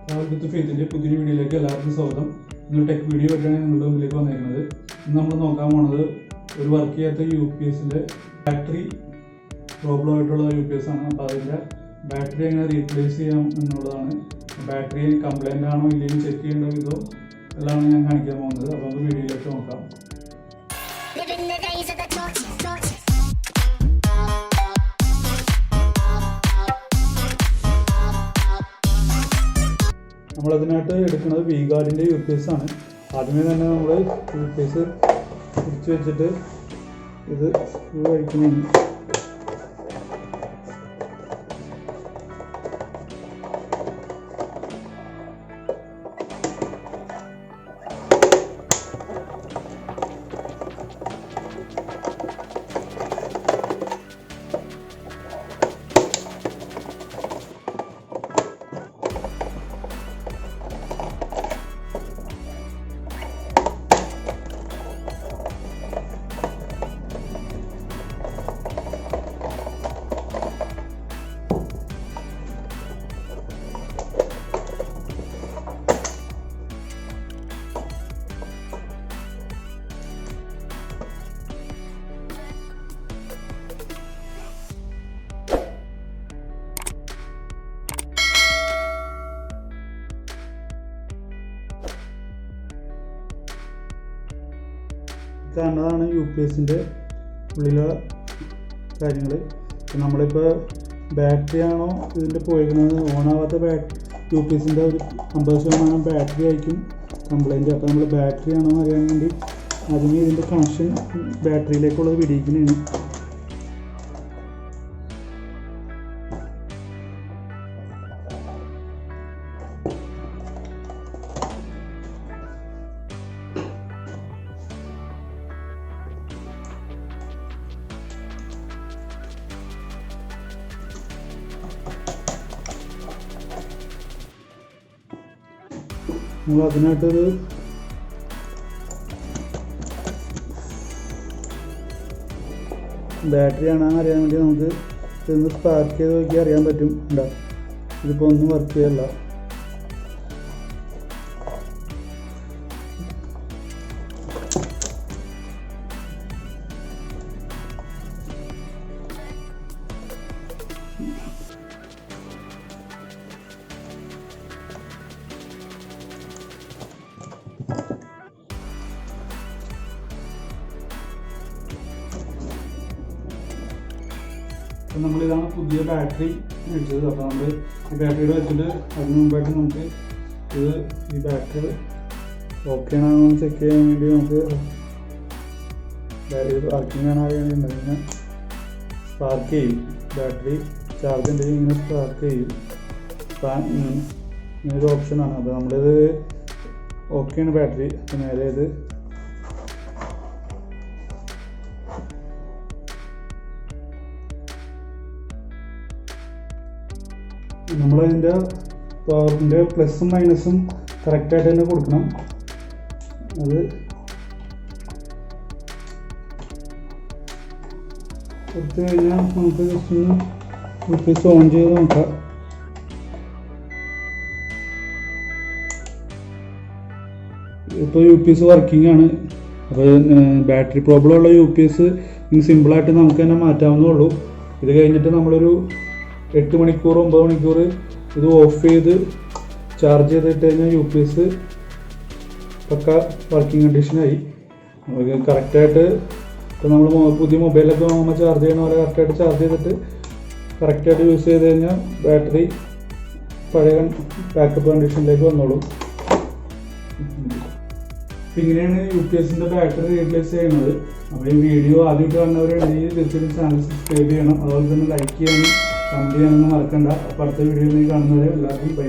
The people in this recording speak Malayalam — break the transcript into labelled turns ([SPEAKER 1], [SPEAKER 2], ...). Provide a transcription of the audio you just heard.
[SPEAKER 1] ഫെയ്ത്തിൻ്റെ പുതിയൊരു വീഡിയോയിലേക്ക് എല്ലാവർക്കും സ്വാഗതം. ഇന്നൊരു ടെക് വീഡിയോ ആയിട്ടാണ് നിങ്ങളുടെ മുമ്പിലേക്ക് വന്നിരിക്കുന്നത്. ഇന്ന് നമ്മൾ നോക്കാൻ പോകുന്നത് ഒരു വർക്ക് ചെയ്യാത്ത UPSൻ്റെ ബാറ്ററി പ്രോബ്ലം ആയിട്ടുള്ള UPS ആണ്. അപ്പോൾ അതിൻ്റെ ബാറ്ററി എങ്ങനെ റീപ്ലേസ് ചെയ്യാം എന്നുള്ളതാണ്. ബാറ്ററി കംപ്ലൈൻ്റ് ആണോ ഇല്ലെങ്കിൽ ചെക്ക് ചെയ്യേണ്ട വിധം എല്ലാം ഞാൻ കാണിക്കാൻ പോകുന്നത്. അപ്പോൾ നമുക്ക് വീഡിയോയിലേക്ക് നോക്കാം. നമ്മളതിനായിട്ട് എടുക്കുന്നത് V-ഗാർഡിൻ്റെ UPS ആണ്. ആദ്യമേ തന്നെ നമ്മൾ UPS പിടിച്ച് വെച്ചിട്ട് ഇത് സ്ക്രൂ അഴിക്കുന്നതാണ്. കാണുന്നതാണ് UPSൻ്റെ ഉള്ളിലെ കാര്യങ്ങൾ. നമ്മളിപ്പോൾ ബാറ്ററി ആണോ ഇതിൻ്റെ പോയിരിക്കുന്നത്, ഓണാവാത്ത UPSൻ്റെ ഒരു 50% ബാറ്ററി ആയിരിക്കും കംപ്ലൈൻറ്റ്. അപ്പോൾ നമ്മൾ ബാറ്ററി ആണോ എന്ന് അറിയാൻ വേണ്ടി ആദ്യമേ ഇതിൻ്റെ കണക്ഷൻ ബാറ്ററിയിലേക്കുള്ളത് പിടിക്കുന്നതാണ്. നമ്മൾ അതിനായിട്ടൊരു ബാറ്ററി ആണെന്ന് അറിയാൻ വേണ്ടി നമുക്ക് ഇതൊന്ന് സ്പാർക്ക് ചെയ്ത് നോക്കി അറിയാൻ പറ്റും. ഉണ്ടോ, ഇതിപ്പോൾ ഒന്നും വർക്ക് ചെയ്യല്ല. നമ്മളിതാണ് പുതിയ ബാറ്ററി മേടിച്ചത്. അപ്പോൾ നമ്മൾ ഈ ബാറ്ററിയുടെ വെച്ചിട്ട് അതിന് മുമ്പായിട്ട് നമുക്ക് ഈ ബാറ്ററി ഓക്കെ ആണോ ചെക്ക് ചെയ്യാൻ വേണ്ടി നമുക്ക് ബാറ്ററി വർക്കിംഗ് ആണോ അറിയാൻ വേണ്ടി ഇങ്ങനെ സ്പാർക്ക് ചെയ്യും. ബാറ്ററി ചാർജ് ഉണ്ടെങ്കിൽ ഇങ്ങനെ സ്പാർക്ക് ചെയ്യും. ഇങ്ങനൊരു ഓപ്ഷനാണ്. അപ്പോൾ നമ്മളിത് ഓക്കെയാണ് ബാറ്ററി. നേരെ ഇത് നമ്മളതിൻ്റെ പവറിൻ്റെ പ്ലസും മൈനസും കറക്റ്റായിട്ട് തന്നെ കൊടുക്കണം. അത് കൊടുത്തു കഴിഞ്ഞാൽ നമുക്ക് ജസ്റ്റ് ഒന്ന് UPS ഓൺ ചെയ്ത് നോക്കാം. ഇപ്പോൾ UPS വർക്കിംഗ് ആണ്. അപ്പോൾ ബാറ്ററി പ്രോബ്ലം ഉള്ള UPS ഇനി സിമ്പിളായിട്ട് നമുക്ക് തന്നെ മാറ്റാവുന്നേ ഉള്ളൂ. ഇത് കഴിഞ്ഞിട്ട് നമ്മളൊരു 8 മണിക്കൂർ 9 മണിക്കൂർ ഇത് ഓഫ് ചെയ്ത് ചാർജ് ചെയ്തിട്ട് കഴിഞ്ഞാൽ UPS പക്ക വർക്കിംഗ് കണ്ടീഷനായി. നമുക്ക് കറക്റ്റായിട്ട് ഇപ്പോൾ നമ്മൾ പുതിയ മൊബൈലൊക്കെ വാങ്ങുമ്പോൾ ചാർജ് ചെയ്യണ പോലെ കറക്റ്റായിട്ട് ചാർജ് ചെയ്തിട്ട് കറക്റ്റായിട്ട് യൂസ് ചെയ്ത് കഴിഞ്ഞാൽ ബാറ്ററി പഴയ ബാക്കപ്പ് കണ്ടീഷനിലേക്ക് വന്നോളും. ഇങ്ങനെയാണ് UPSൻ്റെ ബാറ്ററി റീപ്ലേസ് ചെയ്യുന്നത്. അപ്പോൾ ഈ വീഡിയോ ആദ്യമായിട്ട് കാണുന്നവരുണ്ടെങ്കിൽ തീർച്ചയായിട്ടും ചാനൽ സബ്സ്ക്രൈബ് ചെയ്യണം. അതുപോലെ തന്നെ ലൈക്ക് ചെയ്യാനും കമൻറ്റ് ചെയ്യാനൊന്നും മറക്കണ്ട. അപ്പോൾ അടുത്ത വീഡിയോയിൽ കാണുന്നവരെ എല്ലാവർക്കും ബൈ.